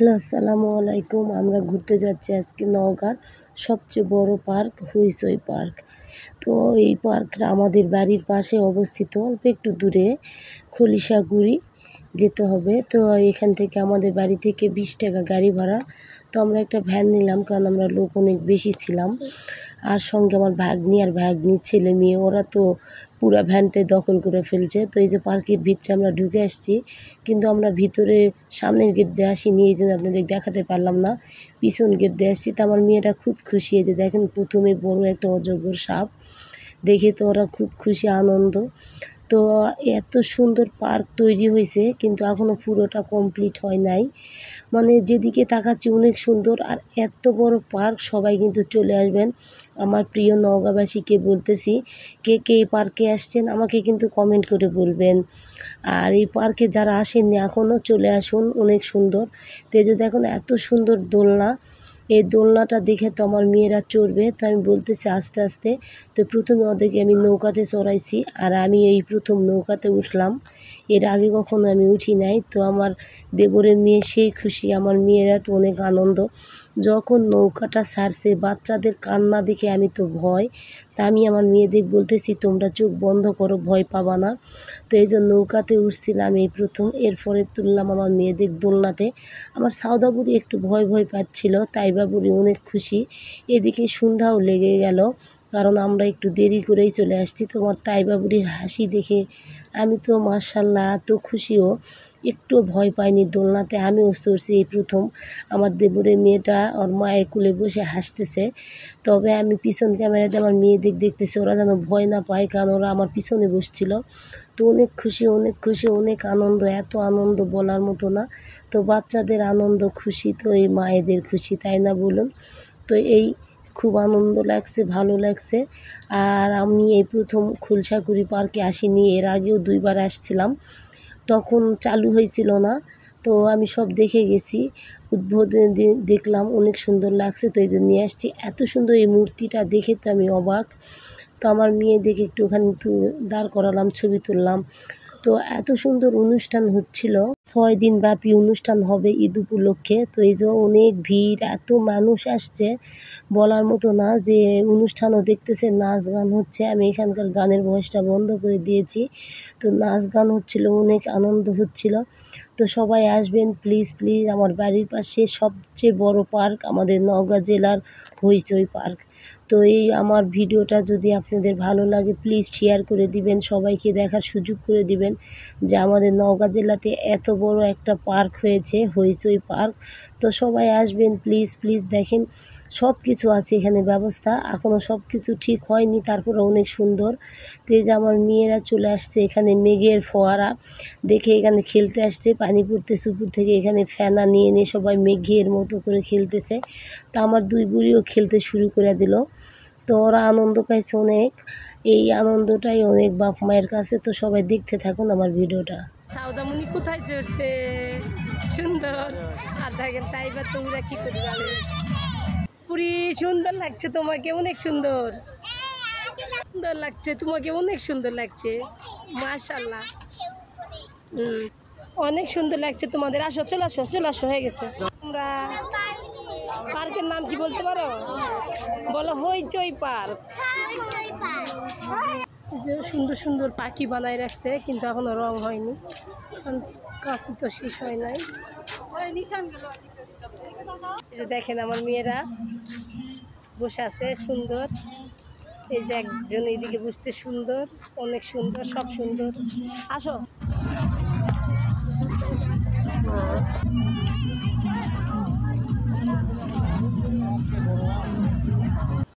Hello, আসসালামু আলাইকুম। আমরা ঘুরতে যাচ্ছি আজকে নওগাঁর সবচেয়ে বড় পার্ক হইচই পার্ক। তো এই পার্কটা আমাদের বাড়ির পাশে অবস্থিত, অল্প একটু দূরে খলিশাগুড়ি যেতে হবে। তো এখান থেকে আমাদের বাড়ি থেকে 20 টাকা গাড়ি ভাড়া। তো আমরা একটা ভ্যান নিলাম, কারণ আমরা লোক অনেক বেশি ছিলাম। আর সঙ্গে আমার ভাগ্নি আর ভাগ্নির ছেলে মেয়ে, ওরা তো পুরা ভ্যানটাই দখল করে ফেলছে। তো এই যে পার্কের ভিতরে আমরা ঢুকে আসছি, কিন্তু আমরা ভিতরে সামনের গেট দিয়ে আসিনি, এই জন্য আপনাদের দেখাতে পারলাম না। পিছন গেট দিয়ে আসছি। তো আমার মেয়েটা খুব খুশি। এই যে দেখেন, প্রথমে বড় একটা অজগর সাপ দেখে তো ওরা খুব খুশি, আনন্দ। তো এত সুন্দর পার্ক তৈরি হয়েছে, কিন্তু এখনও পুরোটা কমপ্লিট হয় নাই। মানে যেদিকে তাকাচ্ছি অনেক সুন্দর, আর এত বড় পার্ক। সবাই কিন্তু চলে আসবেন। আমার প্রিয় নওগাঁবাসীকে বলতেছি, কে কে এই পার্কে আসছেন আমাকে কিন্তু কমেন্ট করে বলবেন। আর এই পার্কে যারা আসেননি এখনও চলে আসুন, অনেক সুন্দর। তো এই যে দেখুন, এত সুন্দর দোলনা। এই দোলনাটা দেখে তো আমার মেয়েরা চড়বে। তো আমি বলতেছি আস্তে আস্তে। তো প্রথমে ওদেরকে আমি নৌকাতে চড়াইছি, আর আমি এই প্রথম নৌকাতে উঠলাম। এর আগে কখনো আমি উঠি নাই। তো আমার দেবরের মেয়ে সেই খুশি, আমার মেয়েরা তো অনেক আনন্দ। যখন নৌকাটা ছাড়ছে, বাচ্চাদের কান্না দেখে আমি তো ভয়। তা আমি আমার মেয়েদের বলতেছি, তোমরা চোখ বন্ধ করো, ভয় পাবা না। তো এই যে নৌকাতে উঠছিলাম এই প্রথম, এরপরে তুললাম আমার মেয়েদের দোলনাতে। আমার সাউদা বুড়ি একটু ভয় ভয় পাচ্ছিল, তাইবা বুড়ি অনেক খুশি। এদিকে সন্ধ্যাও লেগে গেল, কারণ আমরা একটু দেরি করেই চলে আসছি। তোমার তাইবা বুড়ির হাসি দেখে আমি তো মাশাল্লাহ এত খুশিও, একটু ভয় পাইনি দোলনাতে। আমিও চড়ছি এই প্রথম। আমার দেবরের মেয়েটা ওর মায়ের কোলে বসে হাসতেছে। তবে আমি পিছন ক্যামেরাতে আমার মেয়েদের দেখতেছি, ওরা যেন ভয় না পায়, কারণ ওরা আমার পিছনে বসছিল। তো অনেক খুশি, অনেক খুশি, অনেক আনন্দ, এত আনন্দ বলার মতো না। তো বাচ্চাদের আনন্দ খুশি তো এই মায়েদের খুশি, তাই না বলুন? তো এই খুব আনন্দ লাগছে, ভালো লাগছে। আর আমি এই প্রথম খোলসাগুড়ি পার্কে আসিনি, এর আগেও 2বার আসছিলাম, তখন চালু হয়েছিল না। তো আমি সব দেখে গেছি, উদ্বোধনে দেখলাম, অনেক সুন্দর লাগছে। তো এই জন্য নিয়ে আসছি। এত সুন্দর এই মূর্তিটা দেখে তো আমি অবাক। তো আমার মেয়ে দেখে একটুখানি দাঁড় করালাম, ছবি তুললাম। তো এত সুন্দর অনুষ্ঠান হচ্ছিল, 6 দিন ব্যাপী অনুষ্ঠান হবে ঈদ উপলক্ষে। তো এই যে অনেক ভিড়, এত মানুষ আসছে বলার মতো না। যে অনুষ্ঠানও দেখতেছে, নাচ গান হচ্ছে। আমি এখানকার গানের ভয়েসটা বন্ধ করে দিয়েছি। তো নাচ গান হচ্ছিল, অনেক আনন্দ হচ্ছিল। তো সবাই আসবেন প্লিজ প্লিজ। আমার বাড়ির পাশে সবচেয়ে বড় পার্ক আমাদের নওগাঁ জেলার হইচই পার্ক। তো এই আমার ভিডিওটা যদি আপনাদের ভালো লাগে, প্লিজ শেয়ার করে দিবেন, সবাইকে দেখার সুযোগ করে দিবেন যে আমাদের নওগাঁ জেলাতে এত বড় একটা পার্ক হয়েছে, হইচই পার্ক। তো সবাই আসবেন প্লিজ প্লিজ। দেখেন, সব কিছু আছে এখানে ব্যবস্থা, এখনও সব কিছু ঠিক হয়নি, তারপরে অনেক সুন্দর। তো এই যে আমার মেয়েরা চলে আসছে, এখানে মেঘের ফোয়ারা দেখে এখানে খেলতে আসছে। পানি পড়তেছে উপর থেকে, এখানে ফেনা নিয়ে নিয়ে সবাই মেঘের মতো করে খেলতেছে। তো আমার 2 বুড়িও খেলতে শুরু করে দিল। তো ওরা আনন্দ পাইছে অনেক। এই আনন্দটাই অনেক বাপ মায়ের কাছে। তো সবাই দেখতে থাকুন আমার ভিডিওটা। সাউদামণি কোথায় চড়ছে, সুন্দর। আর দেখেন তাইবা তো ওরা কি করছে। পুরি সুন্দর লাগছে তোমাকে, অনেক সুন্দর, সুন্দর লাগছে তোমাকে, অনেক সুন্দর লাগছে, মাশাআল্লাহ। অনেক সুন্দর লাগছে তোমাদের। আসো, চলে আসো, চলে আসো, হয়ে গেছে। তোমরা পার্কের নাম কি বলতে পারো? বলো হইচই পার্ক। যে সুন্দর সুন্দর পাখি বানায় রাখছে, কিন্তু এখনো রং হয়নি, কাছে তো শেষ হয় নাই। এই যে দেখেন আমার মেয়েরা বসে আছে, সুন্দর। এই যে একজন এইদিকে বসছে, সুন্দর, অনেক সুন্দর, সব সুন্দর। আসো।